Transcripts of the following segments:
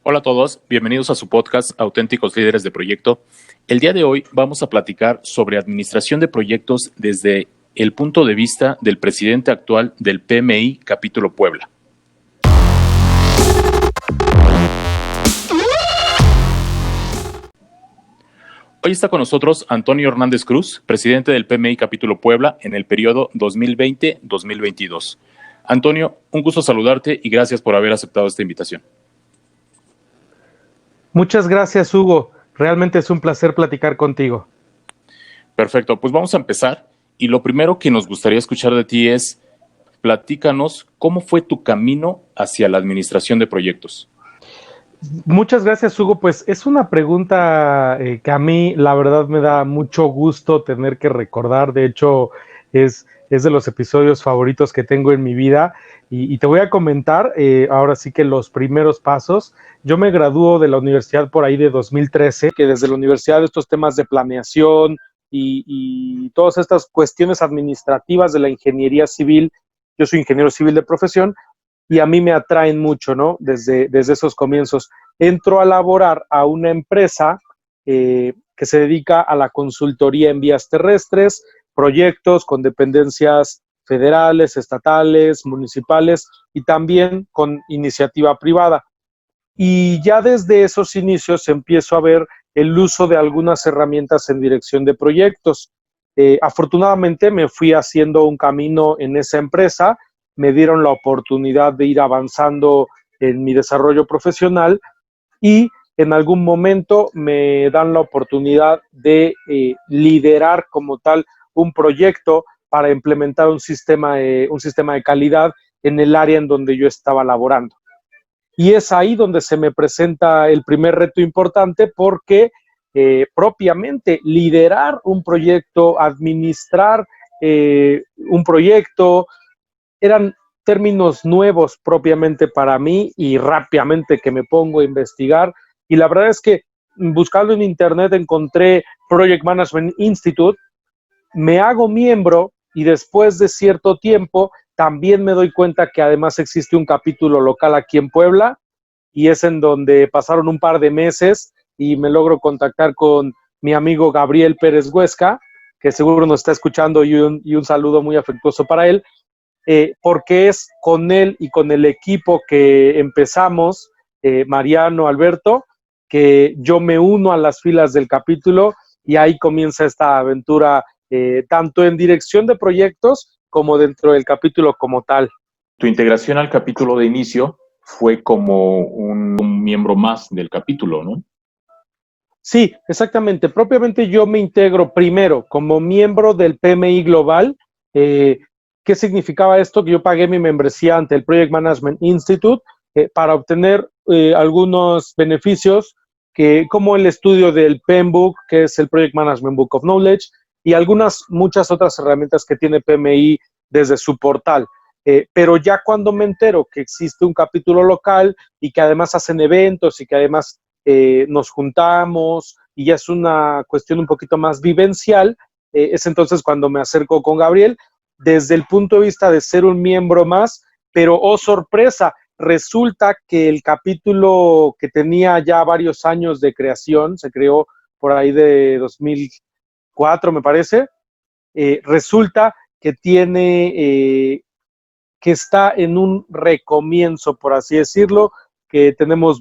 Hola a todos, bienvenidos a su podcast Auténticos Líderes de Proyecto. El día de hoy vamos a platicar sobre administración de proyectos desde el punto de vista del presidente actual del PMI Capítulo Puebla. Hoy está con nosotros Antonio Hernández Cruz, presidente del PMI Capítulo Puebla en el periodo 2020-2022. Antonio, un gusto saludarte y gracias por haber aceptado esta invitación. Muchas gracias, Hugo. Realmente es un placer platicar contigo. Perfecto, pues vamos a empezar. Y lo primero que nos gustaría escuchar de ti es, platícanos cómo fue tu camino hacia la administración de proyectos. Muchas gracias, Hugo. Pues es una pregunta que a mí, la verdad, me da mucho gusto tener que recordar. De hecho, es de los episodios favoritos que tengo en mi vida. Y te voy a comentar ahora sí que los primeros pasos. Yo me graduó de la universidad por ahí de 2013, que desde la universidad estos temas de planeación y todas estas cuestiones administrativas de la ingeniería civil, yo soy ingeniero civil de profesión, y a mí me atraen mucho, ¿no? Desde esos comienzos. Entro a laborar a una empresa que se dedica a la consultoría en vías terrestres, proyectos con dependencias federales, estatales, municipales y también con iniciativa privada. Y ya desde esos inicios empiezo a ver el uso de algunas herramientas en dirección de proyectos. Afortunadamente me fui haciendo un camino en esa empresa, me dieron la oportunidad de ir avanzando en mi desarrollo profesional y en algún momento me dan la oportunidad de liderar como tal un proyecto para implementar un sistema de calidad en el área en donde yo estaba laborando. Y es ahí donde se me presenta el primer reto importante porque propiamente liderar un proyecto, administrar un proyecto, eran términos nuevos propiamente para mí y rápidamente que me pongo a investigar. Y la verdad es que buscando en internet encontré Project Management Institute, me hago miembro y después de cierto tiempo también me doy cuenta que además existe un capítulo local aquí en Puebla y es en donde pasaron un par de meses y me logro contactar con mi amigo Gabriel Pérez Huesca, que seguro nos está escuchando y un saludo muy afectuoso para él, porque es con él y con el equipo que empezamos, Mariano, Alberto, que yo me uno a las filas del capítulo y ahí comienza esta aventura, tanto en dirección de proyectos como dentro del capítulo como tal. Tu integración al capítulo de inicio fue como un miembro más del capítulo, ¿no? Sí, exactamente. Propiamente yo me integro primero como miembro del PMI Global. ¿Qué significaba esto? Que yo pagué mi membresía ante el Project Management Institute para obtener algunos beneficios como el estudio del PMBOK, que es el Project Management Book of Knowledge, y muchas otras herramientas que tiene PMI desde su portal. Pero ya cuando me entero que existe un capítulo local y que además hacen eventos y que además nos juntamos y ya es una cuestión un poquito más vivencial, es entonces cuando me acerco con Gabriel desde el punto de vista de ser un miembro más, pero oh sorpresa, resulta que el capítulo que tenía ya varios años de creación, se creó por ahí de 2004 me parece, resulta que que está en un recomienzo, por así decirlo, que tenemos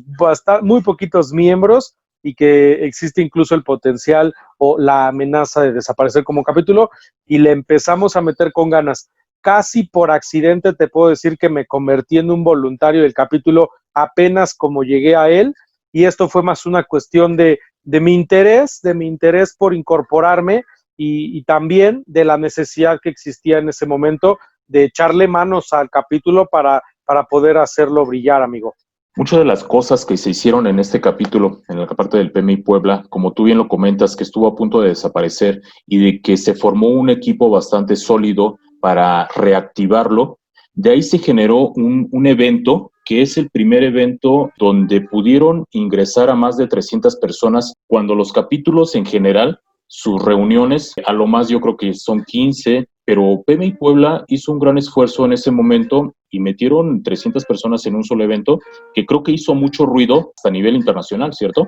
muy poquitos miembros y que existe incluso el potencial o la amenaza de desaparecer como capítulo y le empezamos a meter con ganas. Casi por accidente te puedo decir que me convertí en un voluntario del capítulo apenas como llegué a él y esto fue más una cuestión de mi interés por incorporarme y también de la necesidad que existía en ese momento de echarle manos al capítulo para poder hacerlo brillar, amigo. Muchas de las cosas que se hicieron en este capítulo, en la parte del PMI Puebla, como tú bien lo comentas, que estuvo a punto de desaparecer y de que se formó un equipo bastante sólido para reactivarlo, de ahí se generó un evento que es el primer evento donde pudieron ingresar a más de 300 personas cuando los capítulos en general, sus reuniones, a lo más yo creo que son 15 pero PMI Puebla hizo un gran esfuerzo en ese momento y metieron 300 personas en un solo evento, que creo que hizo mucho ruido hasta a nivel internacional, ¿cierto?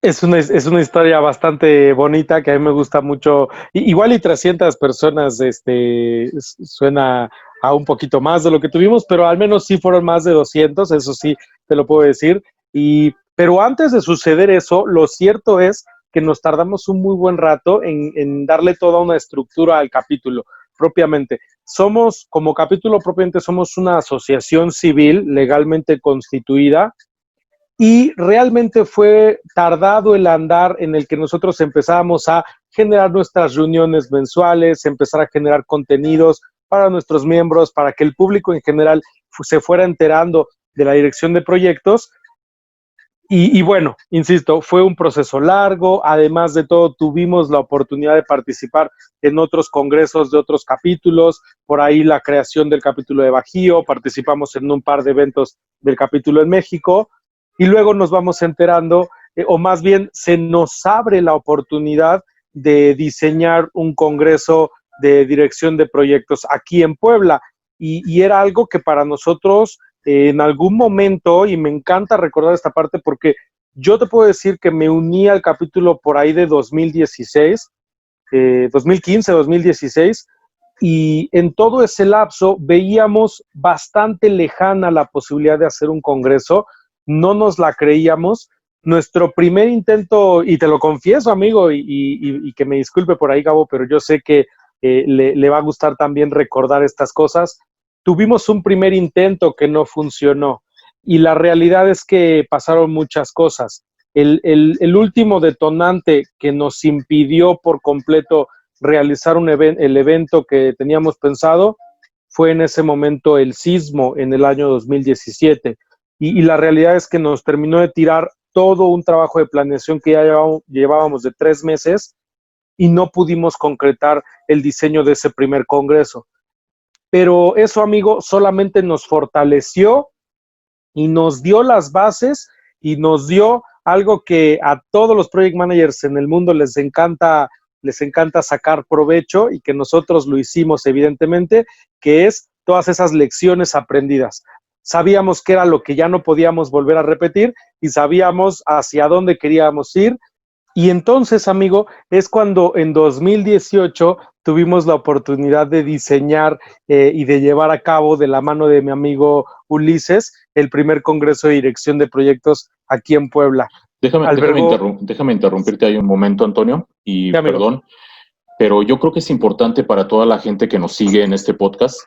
Es una historia bastante bonita que a mí me gusta mucho. Igual y 300 personas, suena a un poquito más de lo que tuvimos, pero al menos sí fueron más de 200, eso sí te lo puedo decir. Pero antes de suceder eso, lo cierto es que nos tardamos un muy buen rato en darle toda una estructura al capítulo propiamente. Como capítulo propiamente, somos una asociación civil legalmente constituida y realmente fue tardado el andar en el que nosotros empezábamos a generar nuestras reuniones mensuales, empezar a generar contenidos para nuestros miembros, para que el público en general se fuera enterando de la dirección de proyectos. Y bueno, insisto, fue un proceso largo. Además de todo, tuvimos la oportunidad de participar en otros congresos de otros capítulos, por ahí la creación del capítulo de Bajío, participamos en un par de eventos del capítulo en México, y luego nos vamos enterando, o más bien se nos abre la oportunidad de diseñar un congreso de dirección de proyectos aquí en Puebla, y era algo que para nosotros en algún momento, y me encanta recordar esta parte porque yo te puedo decir que me uní al capítulo por ahí de 2016, 2015, 2016, y en todo ese lapso veíamos bastante lejana la posibilidad de hacer un congreso, no nos la creíamos. Nuestro primer intento, y te lo confieso, amigo, y que me disculpe por ahí, Gabo, pero yo sé que le va a gustar también recordar estas cosas. Tuvimos un primer intento que no funcionó y la realidad es que pasaron muchas cosas. El último detonante que nos impidió por completo realizar el evento que teníamos pensado fue en ese momento el sismo en el año 2017 y la realidad es que nos terminó de tirar todo un trabajo de planeación que ya llevábamos de 3 meses y no pudimos concretar el diseño de ese primer congreso. Pero eso, amigo, solamente nos fortaleció y nos dio las bases y nos dio algo que a todos los project managers en el mundo les encanta sacar provecho y que nosotros lo hicimos evidentemente, que es todas esas lecciones aprendidas. Sabíamos que era lo que ya no podíamos volver a repetir y sabíamos hacia dónde queríamos ir. Y entonces, amigo, es cuando en 2018 tuvimos la oportunidad de diseñar y de llevar a cabo de la mano de mi amigo Ulises el primer congreso de dirección de proyectos aquí en Puebla. Déjame interrumpirte ahí un momento, Antonio, y Sí, perdón, pero yo creo que es importante para toda la gente que nos sigue en este podcast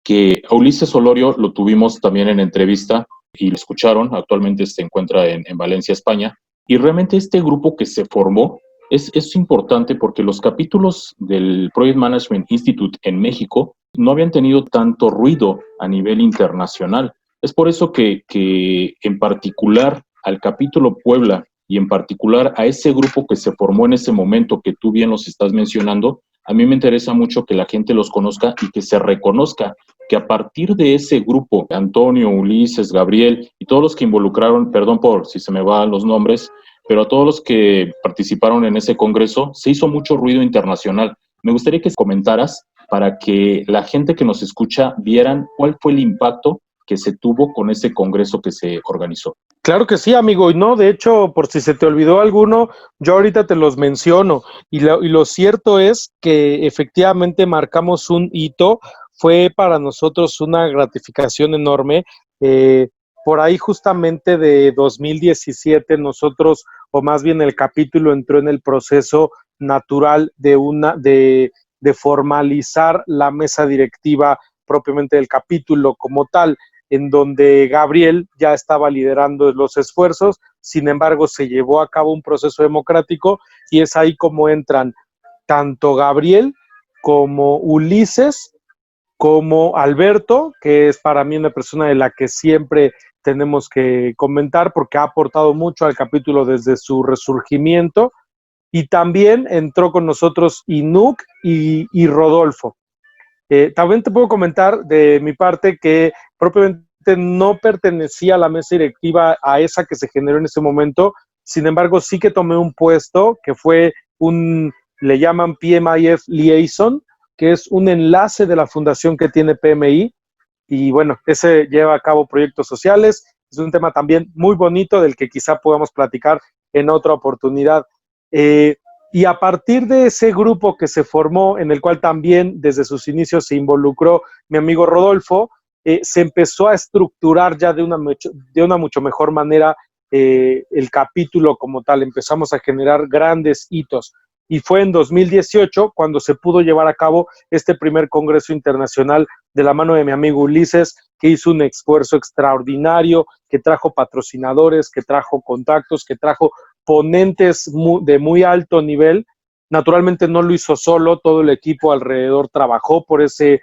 que a Ulises Olorio lo tuvimos también en entrevista y lo escucharon. Actualmente se encuentra en Valencia, España. Y realmente este grupo que se formó es importante porque los capítulos del Project Management Institute en México no habían tenido tanto ruido a nivel internacional. Es por eso que en particular al capítulo Puebla y en particular a ese grupo que se formó en ese momento que tú bien los estás mencionando, a mí me interesa mucho que la gente los conozca y que se reconozca que a partir de ese grupo, Antonio, Ulises, Gabriel y todos los que involucraron, perdón por si se me van los nombres, pero a todos los que participaron en ese congreso, se hizo mucho ruido internacional. Me gustaría que comentaras para que la gente que nos escucha vieran cuál fue el impacto que se tuvo con ese congreso que se organizó. Claro que sí, amigo, y no, de hecho, por si se te olvidó alguno, yo ahorita te los menciono, y lo cierto es que efectivamente marcamos un hito, fue para nosotros una gratificación enorme. eh, por ahí justamente de 2017 nosotros, o más bien el capítulo entró en el proceso natural de formalizar la mesa directiva propiamente del capítulo como tal, en donde Gabriel ya estaba liderando los esfuerzos. Sin embargo, se llevó a cabo un proceso democrático y es ahí como entran tanto Gabriel como Ulises, como Alberto, que es para mí una persona de la que siempre tenemos que comentar porque ha aportado mucho al capítulo desde su resurgimiento, y también entró con nosotros Inuk y Rodolfo. También te puedo comentar de mi parte que propiamente no pertenecía a la mesa directiva a esa que se generó en ese momento. Sin embargo, sí que tomé un puesto que fue le llaman PMIF Liaison, que es un enlace de la fundación que tiene PMI, y bueno, ese lleva a cabo proyectos sociales. Es un tema también muy bonito del que quizá podamos platicar en otra oportunidad. Y a partir de ese grupo que se formó, en el cual también desde sus inicios se involucró mi amigo Rodolfo, se empezó a estructurar ya de una mucho mejor manera el capítulo como tal. Empezamos a generar grandes hitos. Y fue en 2018 cuando se pudo llevar a cabo este primer Congreso Internacional de la mano de mi amigo Ulises, que hizo un esfuerzo extraordinario, que trajo patrocinadores, que trajo contactos, que trajo ponentes de muy alto nivel. Naturalmente no lo hizo solo, todo el equipo alrededor trabajó por ese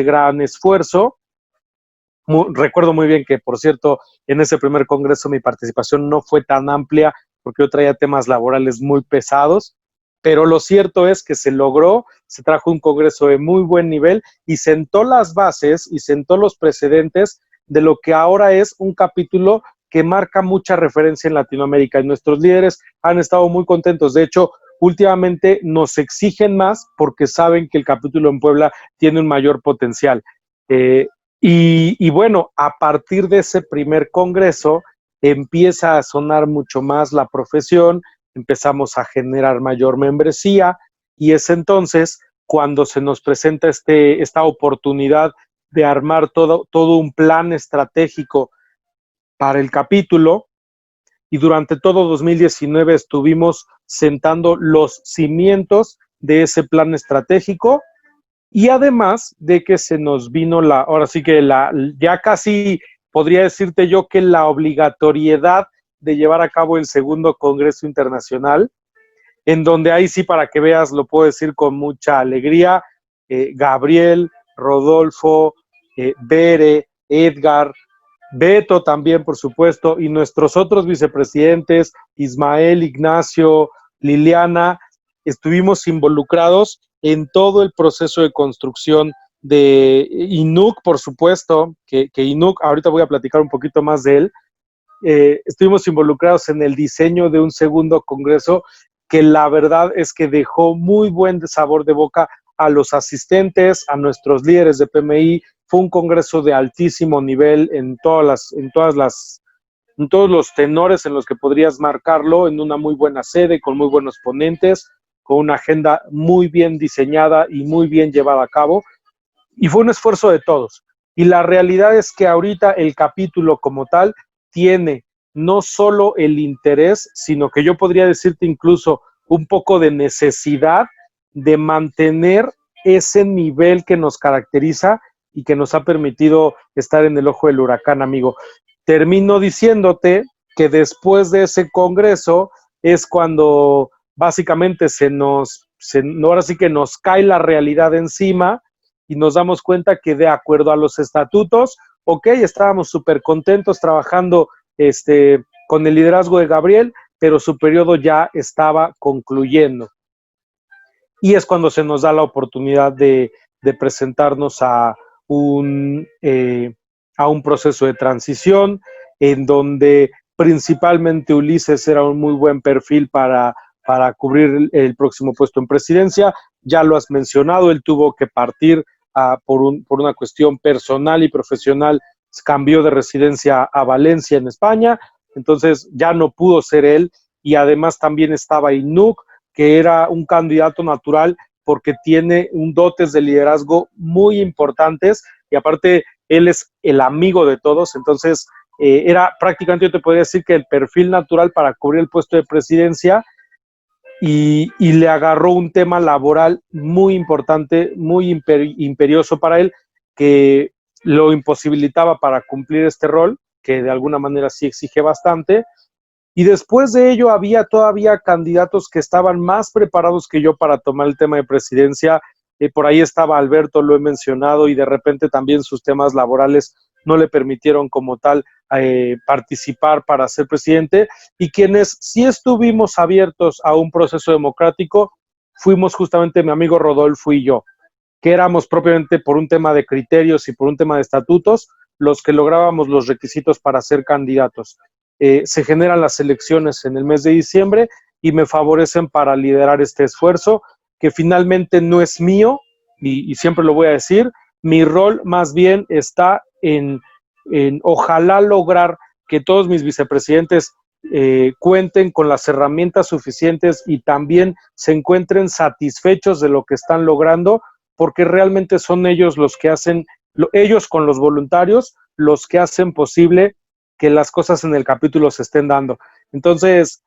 gran esfuerzo. Recuerdo muy bien que, por cierto, en ese primer congreso mi participación no fue tan amplia porque yo traía temas laborales muy pesados, pero lo cierto es que se logró, se trajo un congreso de muy buen nivel y sentó las bases y sentó los precedentes de lo que ahora es un capítulo que marca mucha referencia en Latinoamérica, y nuestros líderes han estado muy contentos. De hecho, últimamente nos exigen más porque saben que el capítulo en Puebla tiene un mayor potencial. Y bueno, a partir de ese primer congreso empieza a sonar mucho más la profesión, empezamos a generar mayor membresía, y es entonces cuando se nos presenta esta oportunidad de armar todo un plan estratégico para el capítulo, y durante todo 2019 estuvimos sentando los cimientos de ese plan estratégico. Y además de que se nos vino ahora sí que ya casi podría decirte yo que la obligatoriedad de llevar a cabo el segundo Congreso Internacional, en donde ahí sí, para que veas, lo puedo decir con mucha alegría, Gabriel, Rodolfo, Bere, Edgar, Beto también, por supuesto, y nuestros otros vicepresidentes, Ismael, Ignacio, Liliana, estuvimos involucrados en todo el proceso de construcción de INUC, por supuesto, que INUC, ahorita voy a platicar un poquito más de él. Estuvimos involucrados en el diseño de un segundo congreso que la verdad es que dejó muy buen sabor de boca a los asistentes, a nuestros líderes de PMI. Fue un congreso de altísimo nivel en todos los tenores en los que podrías marcarlo, en una muy buena sede, con muy buenos ponentes, con una agenda muy bien diseñada y muy bien llevada a cabo. Y fue un esfuerzo de todos. Y la realidad es que ahorita el capítulo como tal tiene no solo el interés, sino que yo podría decirte incluso un poco de necesidad de mantener ese nivel que nos caracteriza y que nos ha permitido estar en el ojo del huracán, amigo. Termino diciéndote que después de ese congreso es cuando básicamente ahora sí que nos cae la realidad encima y nos damos cuenta que, de acuerdo a los estatutos, estábamos súper contentos trabajando con el liderazgo de Gabriel, pero su periodo ya estaba concluyendo. Y es cuando se nos da la oportunidad de presentarnos a un proceso de transición, en donde principalmente Ulises era un muy buen perfil para cubrir el próximo puesto en presidencia. Ya lo has mencionado, él tuvo que partir por una cuestión personal y profesional, cambió de residencia a Valencia, en España, entonces ya no pudo ser él. Y además también estaba INUC, que era un candidato natural porque tiene un dotes de liderazgo muy importantes, y aparte él es el amigo de todos. Entonces era prácticamente, yo te podría decir, que el perfil natural para cubrir el puesto de presidencia, y le agarró un tema laboral muy importante, muy imperioso para él, que lo imposibilitaba para cumplir este rol, que de alguna manera sí exige bastante. Y después de ello había todavía candidatos que estaban más preparados que yo para tomar el tema de presidencia. Por ahí estaba Alberto, lo he mencionado, y de repente también sus temas laborales no le permitieron como tal participar para ser presidente. Y quienes sí estuvimos abiertos a un proceso democrático fuimos justamente mi amigo Rodolfo y yo, que éramos propiamente, por un tema de criterios y por un tema de estatutos, los que lográbamos los requisitos para ser candidatos. Se generan las elecciones en el mes de diciembre y me favorecen para liderar este esfuerzo, que finalmente no es mío, y siempre lo voy a decir, mi rol más bien está en ojalá lograr que todos mis vicepresidentes cuenten con las herramientas suficientes y también se encuentren satisfechos de lo que están logrando, porque realmente son ellos los que hacen, ellos con los voluntarios, los que hacen posible que las cosas en el capítulo se estén dando. Entonces,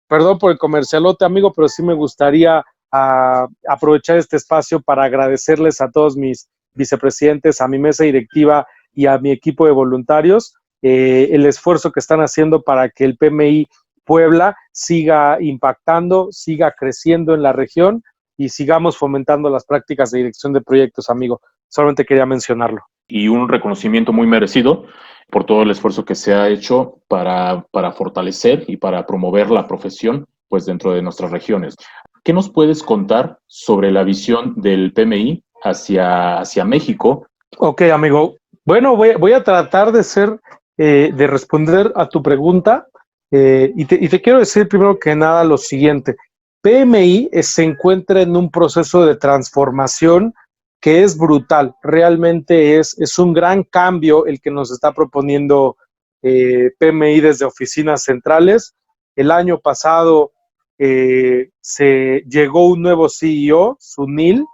perdón por el comercialote, amigo, pero sí me gustaría aprovechar este espacio para agradecerles a todos mis vicepresidentes, a mi mesa directiva y a mi equipo de voluntarios, el esfuerzo que están haciendo para que el PMI Puebla siga impactando, siga creciendo en la región y sigamos fomentando las prácticas de dirección de proyectos, amigo. Solamente quería mencionarlo. Y un reconocimiento muy merecido por todo el esfuerzo que se ha hecho para fortalecer y para promover la profesión pues dentro de nuestras regiones. ¿Qué nos puedes contar sobre la visión del PMI hacia México? Ok, amigo. Bueno, voy a tratar de responder a tu pregunta y te quiero decir primero que nada lo siguiente. PMI se encuentra en un proceso de transformación que es brutal. Realmente es un gran cambio el que nos está proponiendo PMI desde oficinas centrales. El año pasado se llegó un nuevo CEO, Sunil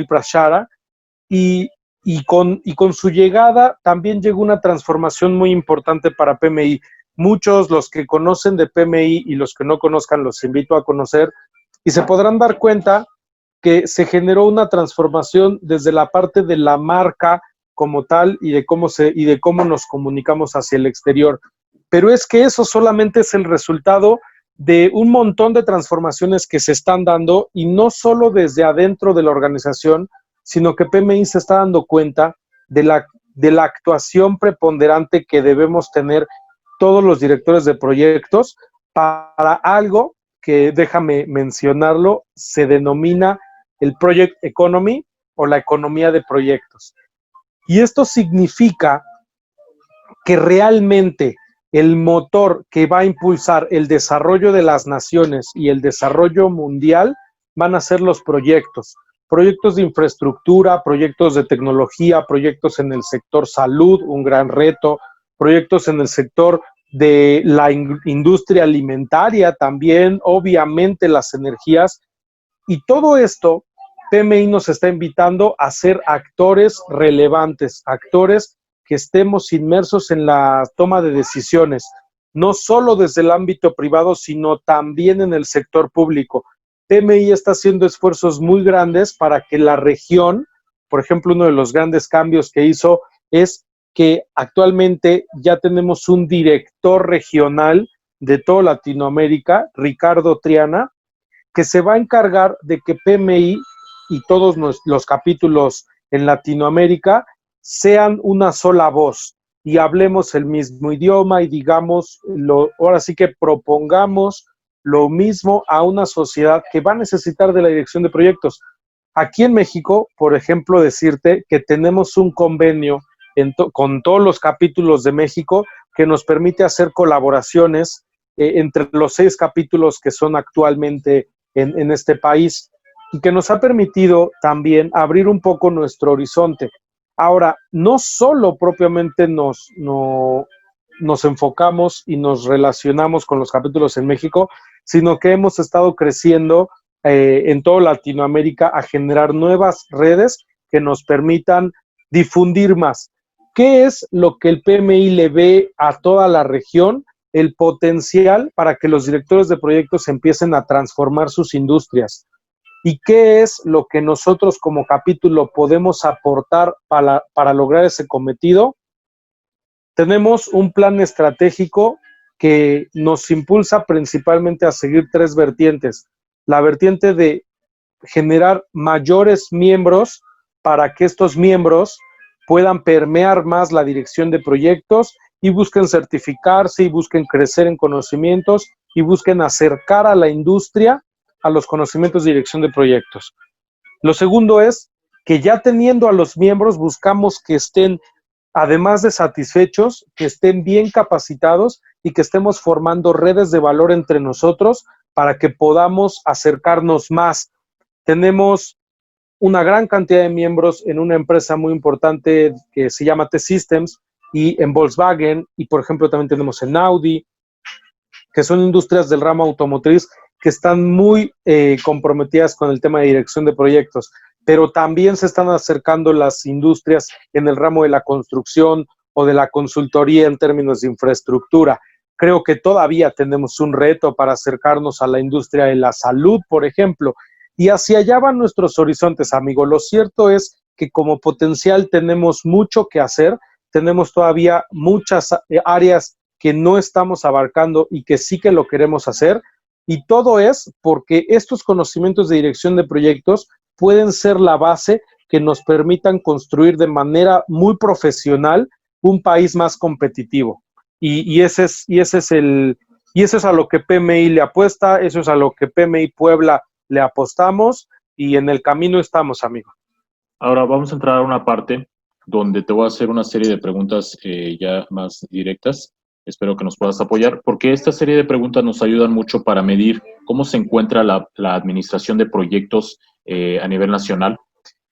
Prashara, y con su llegada también llegó una transformación muy importante para PMI. Muchos, los que conocen de PMI y los que no conozcan, los invito a conocer y se podrán dar cuenta que se generó una transformación desde la parte de la marca como tal y de cómo nos comunicamos hacia el exterior. Pero es que eso solamente es el resultado de un montón de transformaciones que se están dando y no solo desde adentro de la organización, sino que PMI se está dando cuenta de la actuación preponderante que debemos tener todos los directores de proyectos para algo que, déjame mencionarlo, se denomina el Project Economy o la economía de proyectos. Y esto significa que realmente el motor que va a impulsar el desarrollo de las naciones y el desarrollo mundial van a ser los proyectos de infraestructura, proyectos de tecnología, proyectos en el sector salud, un gran reto, proyectos en el sector de la industria alimentaria también, obviamente las energías, y todo esto PMI nos está invitando a ser actores relevantes, actores que estemos inmersos en la toma de decisiones, no solo desde el ámbito privado, sino también en el sector público. PMI está haciendo esfuerzos muy grandes para que la región, por ejemplo, uno de los grandes cambios que hizo es que actualmente ya tenemos un director regional de toda Latinoamérica, Ricardo Triana, que se va a encargar de que PMI y todos los capítulos en Latinoamérica sean una sola voz y hablemos el mismo idioma y digamos, ahora sí que propongamos lo mismo a una sociedad que va a necesitar de la dirección de proyectos. Aquí en México, por ejemplo, decirte que tenemos un convenio con todos los capítulos de México que nos permite hacer colaboraciones entre los 6 capítulos que son actualmente en este país y que nos ha permitido también abrir un poco nuestro horizonte. Ahora, no solo propiamente nos enfocamos y nos relacionamos con los capítulos en México, sino que hemos estado creciendo en toda Latinoamérica a generar nuevas redes que nos permitan difundir más. ¿Qué es lo que el PMI le ve a toda la región? El potencial para que los directores de proyectos empiecen a transformar sus industrias. ¿Y qué es lo que nosotros como capítulo podemos aportar para lograr ese cometido? Tenemos un plan estratégico que nos impulsa principalmente a seguir 3 vertientes. La vertiente de generar mayores miembros para que estos miembros puedan permear más la dirección de proyectos y busquen certificarse y busquen crecer en conocimientos y busquen acercar a la industria a los conocimientos de dirección de proyectos. Lo segundo es que ya teniendo a los miembros buscamos que estén, además de satisfechos, que estén bien capacitados y que estemos formando redes de valor entre nosotros para que podamos acercarnos más. Tenemos una gran cantidad de miembros en una empresa muy importante que se llama T-Systems y en Volkswagen, y por ejemplo también tenemos en Audi, que son industrias del ramo automotriz que están muy comprometidas con el tema de dirección de proyectos, pero también se están acercando las industrias en el ramo de la construcción o de la consultoría en términos de infraestructura. Creo que todavía tenemos un reto para acercarnos a la industria de la salud, por ejemplo, y hacia allá van nuestros horizontes, amigo. Lo cierto es que como potencial tenemos mucho que hacer, tenemos todavía muchas áreas que no estamos abarcando y que sí que lo queremos hacer. Y todo es porque estos conocimientos de dirección de proyectos pueden ser la base que nos permitan construir de manera muy profesional un país más competitivo. Y ese es a lo que PMI le apuesta, eso es a lo que PMI Puebla le apostamos y en el camino estamos, amigo. Ahora vamos a entrar a una parte donde te voy a hacer una serie de preguntas ya más directas. Espero que nos puedas apoyar, porque esta serie de preguntas nos ayudan mucho para medir cómo se encuentra la administración de proyectos a nivel nacional.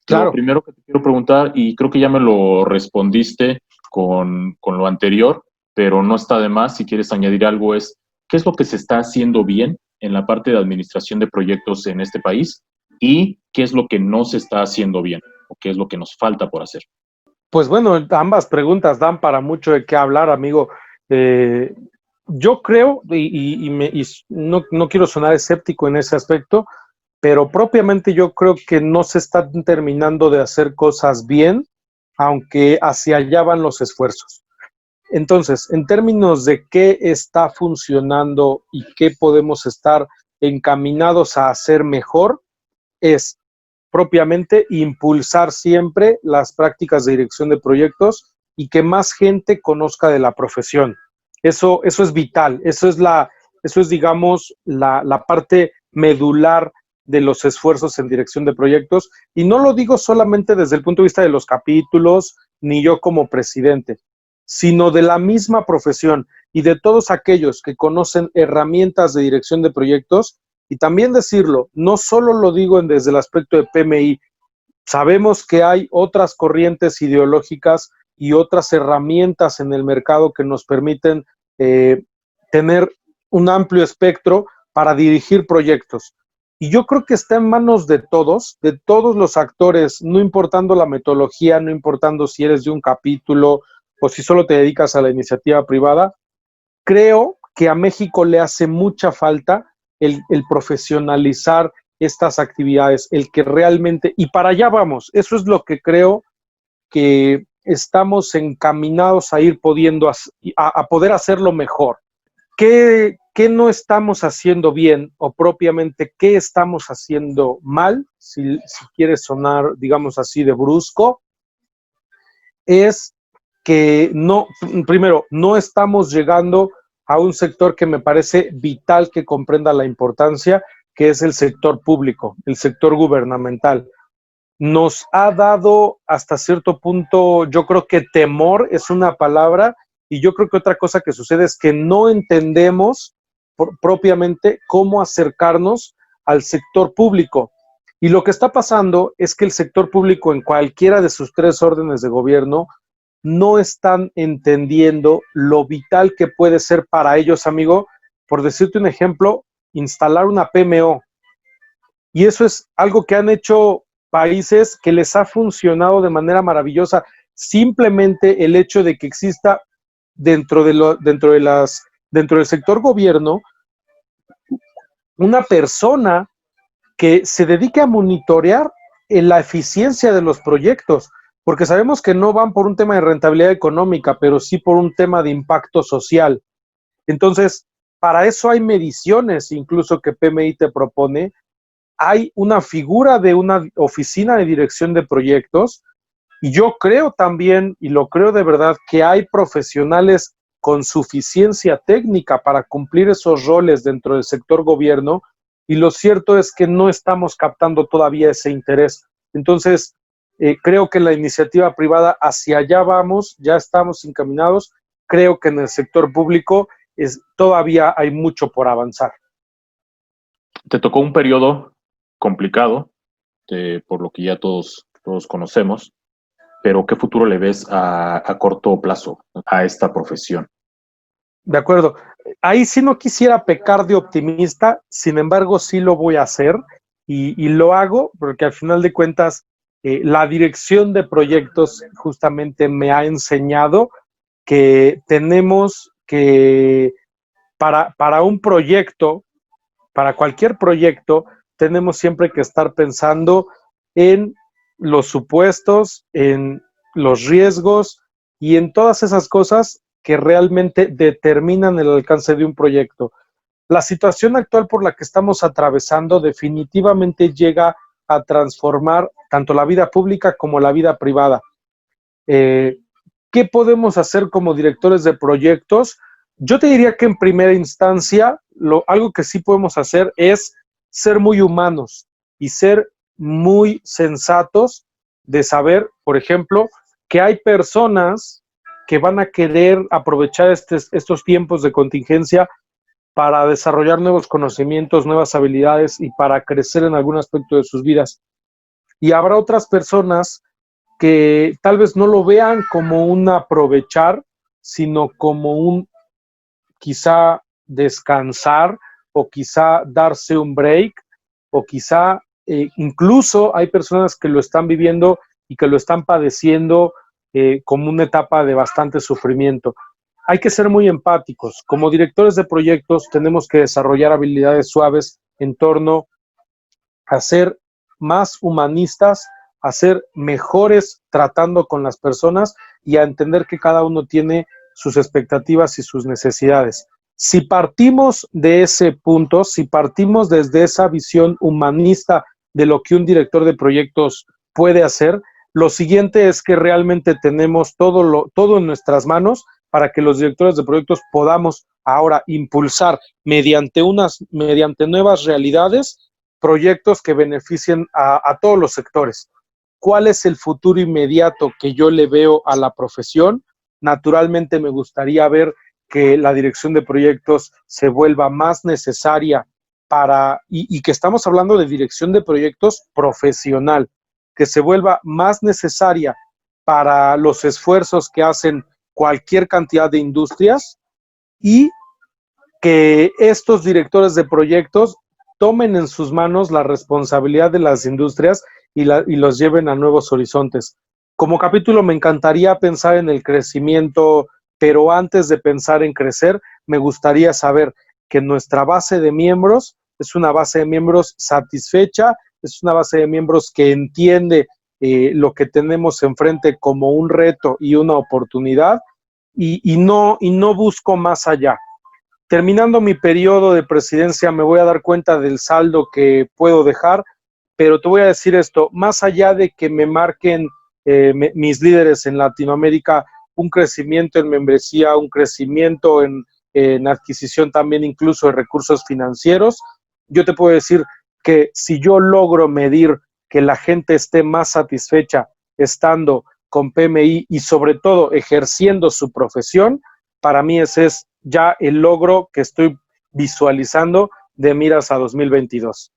Claro. Lo primero que te quiero preguntar, y creo que ya me lo respondiste con lo anterior, pero no está de más si quieres añadir algo, es ¿qué es lo que se está haciendo bien en la parte de administración de proyectos en este país? ¿Y qué es lo que no se está haciendo bien? ¿O qué es lo que nos falta por hacer? Pues bueno, ambas preguntas dan para mucho de qué hablar, amigo. Yo creo, y no quiero sonar escéptico en ese aspecto, pero propiamente yo creo que no se están terminando de hacer cosas bien, aunque hacia allá van los esfuerzos. Entonces, en términos de qué está funcionando y qué podemos estar encaminados a hacer mejor, es propiamente impulsar siempre las prácticas de dirección de proyectos y que más gente conozca de la profesión. Eso es vital, eso es digamos, la parte medular de los esfuerzos en dirección de proyectos. Y no lo digo solamente desde el punto de vista de los capítulos, ni yo como presidente, sino de la misma profesión y de todos aquellos que conocen herramientas de dirección de proyectos. Y también decirlo, no solo lo digo desde el aspecto de PMI, sabemos que hay otras corrientes ideológicas y otras herramientas en el mercado que nos permiten tener un amplio espectro para dirigir proyectos. Y yo creo que está en manos de todos los actores, no importando la metodología, no importando si eres de un capítulo o si solo te dedicas a la iniciativa privada. Creo que a México le hace mucha falta el profesionalizar estas actividades, el que realmente, y para allá vamos, eso es lo que creo que estamos encaminados a ir pudiendo, a poder hacerlo mejor. ¿Qué no estamos haciendo bien o propiamente qué estamos haciendo mal, si quieres sonar, digamos así, de brusco? Es que primero, no estamos llegando a un sector que me parece vital que comprenda la importancia, que es el sector público, el sector gubernamental. Nos ha dado hasta cierto punto, yo creo que temor es una palabra, y yo creo que otra cosa que sucede es que no entendemos propiamente cómo acercarnos al sector público. Y lo que está pasando es que el sector público en cualquiera de sus tres órdenes de gobierno no están entendiendo lo vital que puede ser para ellos, amigo. Por decirte un ejemplo, instalar una PMO. Y eso es algo que han hecho países que les ha funcionado de manera maravillosa. Simplemente el hecho de que exista dentro del sector gobierno una persona que se dedique a monitorear la eficiencia de los proyectos, porque sabemos que no van por un tema de rentabilidad económica, pero sí por un tema de impacto social. Entonces, para eso hay mediciones, incluso que PMI te propone. Hay una figura de una oficina de dirección de proyectos y yo creo también, y lo creo de verdad, que hay profesionales con suficiencia técnica para cumplir esos roles dentro del sector gobierno, y lo cierto es que no estamos captando todavía ese interés. Entonces, creo que en la iniciativa privada hacia allá vamos, ya estamos encaminados. Creo que en el sector público todavía hay mucho por avanzar. Te tocó un periodo complicado, por lo que ya todos conocemos, pero ¿qué futuro le ves a corto plazo a esta profesión? De acuerdo. Ahí sí no quisiera pecar de optimista, sin embargo sí lo voy a hacer y lo hago porque al final de cuentas la dirección de proyectos justamente me ha enseñado que tenemos que, para un proyecto, para cualquier proyecto, tenemos siempre que estar pensando en los supuestos, en los riesgos y en todas esas cosas que realmente determinan el alcance de un proyecto. La situación actual por la que estamos atravesando definitivamente llega a transformar tanto la vida pública como la vida privada. ¿Qué podemos hacer como directores de proyectos? Yo te diría que en primera instancia, algo que sí podemos hacer es ser muy humanos y ser muy sensatos de saber, por ejemplo, que hay personas que van a querer aprovechar estos tiempos de contingencia para desarrollar nuevos conocimientos, nuevas habilidades y para crecer en algún aspecto de sus vidas. Y habrá otras personas que tal vez no lo vean como un aprovechar, sino como un quizá descansar o quizá darse un break o quizá incluso hay personas que lo están viviendo y que lo están padeciendo como una etapa de bastante sufrimiento. Hay que ser muy empáticos. Como directores de proyectos tenemos que desarrollar habilidades suaves en torno a ser más humanistas, a ser mejores tratando con las personas y a entender que cada uno tiene sus expectativas y sus necesidades. Si partimos de ese punto, si partimos desde esa visión humanista de lo que un director de proyectos puede hacer, lo siguiente es que realmente tenemos todo en nuestras manos para que los directores de proyectos podamos ahora impulsar mediante nuevas realidades proyectos que beneficien a todos los sectores. ¿Cuál es el futuro inmediato que yo le veo a la profesión? Naturalmente me gustaría ver que la dirección de proyectos se vuelva más necesaria y que estamos hablando de dirección de proyectos profesional, que se vuelva más necesaria para los esfuerzos que hacen cualquier cantidad de industrias y que estos directores de proyectos tomen en sus manos la responsabilidad de las industrias y los lleven a nuevos horizontes. Como capítulo me encantaría pensar en el crecimiento, pero antes de pensar en crecer, me gustaría saber que nuestra base de miembros es una base de miembros satisfecha, es una base de miembros que entiende lo que tenemos enfrente como un reto y una oportunidad y no busco más allá. Terminando mi periodo de presidencia me voy a dar cuenta del saldo que puedo dejar, pero te voy a decir esto, más allá de que me marquen mis líderes en Latinoamérica un crecimiento en membresía, un crecimiento en adquisición también incluso de recursos financieros, yo te puedo decir que si yo logro medir que la gente esté más satisfecha estando con PMI y sobre todo ejerciendo su profesión, para mí ese es ya el logro que estoy visualizando de miras a 2022.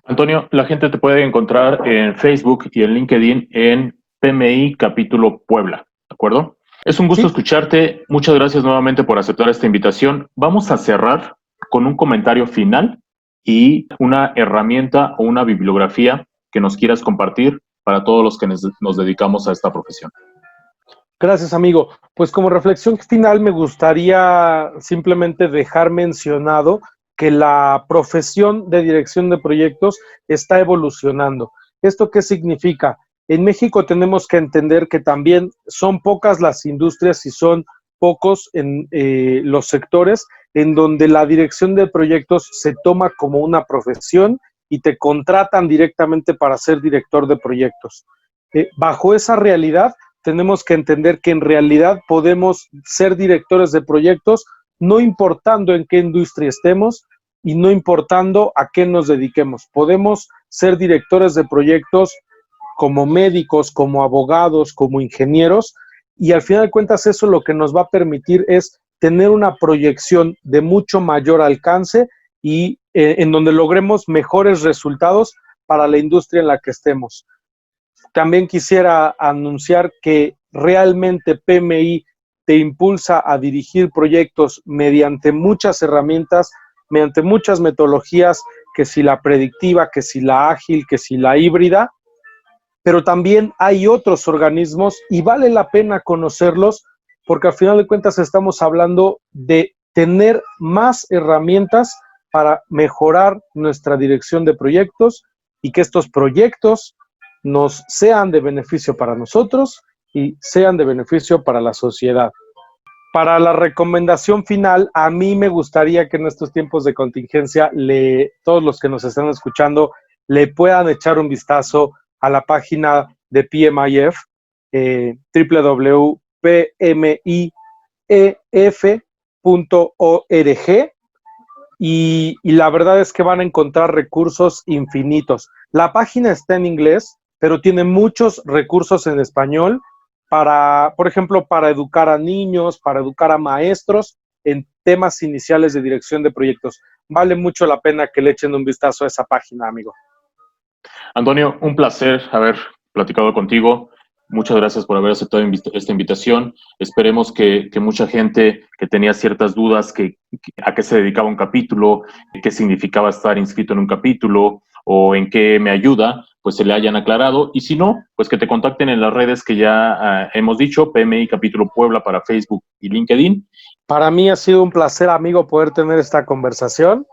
Antonio, la gente te puede encontrar en Facebook y en LinkedIn en PMI Capítulo Puebla, ¿de acuerdo? Es un gusto escucharte. Muchas gracias nuevamente por aceptar esta invitación. Vamos a cerrar con un comentario final y una herramienta o una bibliografía que nos quieras compartir para todos los que nos dedicamos a esta profesión. Gracias, amigo. Pues como reflexión final me gustaría simplemente dejar mencionado que la profesión de dirección de proyectos está evolucionando. ¿Esto qué significa? En México tenemos que entender que también son pocas las industrias y son pocos en los sectores en donde la dirección de proyectos se toma como una profesión y te contratan directamente para ser director de proyectos. Bajo esa realidad, tenemos que entender que en realidad podemos ser directores de proyectos no importando en qué industria estemos y no importando a qué nos dediquemos. Podemos ser directores de proyectos como médicos, como abogados, como ingenieros y al final de cuentas eso lo que nos va a permitir es tener una proyección de mucho mayor alcance y en donde logremos mejores resultados para la industria en la que estemos. También quisiera anunciar que realmente PMI te impulsa a dirigir proyectos mediante muchas herramientas, mediante muchas metodologías, que si la predictiva, que si la ágil, que si la híbrida, pero también hay otros organismos y vale la pena conocerlos porque al final de cuentas estamos hablando de tener más herramientas para mejorar nuestra dirección de proyectos y que estos proyectos nos sean de beneficio para nosotros y sean de beneficio para la sociedad. Para la recomendación final, a mí me gustaría que en estos tiempos de contingencia, todos los que nos están escuchando le puedan echar un vistazo a la página de PMIF, www.pmief.org, y la verdad es que van a encontrar recursos infinitos. La página está en inglés, pero tiene muchos recursos en español para, por ejemplo, para educar a niños, para educar a maestros en temas iniciales de dirección de proyectos. Vale mucho la pena que le echen un vistazo a esa página, amigo. Antonio, un placer haber platicado contigo. Muchas gracias por haber aceptado esta invitación. Esperemos que mucha gente que tenía ciertas dudas a qué se dedicaba un capítulo, qué significaba estar inscrito en un capítulo o en qué me ayuda, pues se le hayan aclarado. Y si no, pues que te contacten en las redes que ya hemos dicho, PMI Capítulo Puebla para Facebook y LinkedIn. Para mí ha sido un placer, amigo, poder tener esta conversación.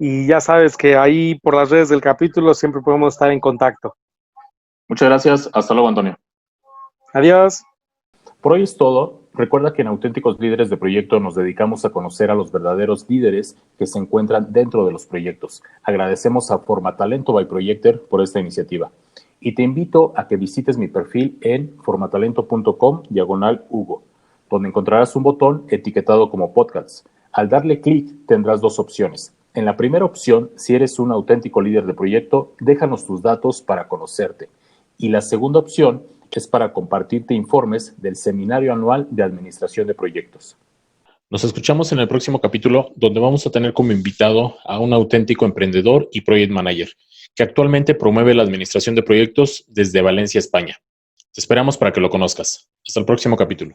Y ya sabes que ahí por las redes del capítulo siempre podemos estar en contacto. Muchas gracias. Hasta luego, Antonio. Adiós. Por hoy es todo. Recuerda que en Auténticos Líderes de Proyecto nos dedicamos a conocer a los verdaderos líderes que se encuentran dentro de los proyectos. Agradecemos a Formatalento by Projector por esta iniciativa. Y te invito a que visites mi perfil en formatalento.com/Hugo, donde encontrarás un botón etiquetado como podcast. Al darle clic tendrás dos opciones. En la primera opción, si eres un auténtico líder de proyecto, déjanos tus datos para conocerte. Y la segunda opción es para compartirte informes del Seminario Anual de Administración de Proyectos. Nos escuchamos en el próximo capítulo, donde vamos a tener como invitado a un auténtico emprendedor y project manager, que actualmente promueve la administración de proyectos desde Valencia, España. Te esperamos para que lo conozcas. Hasta el próximo capítulo.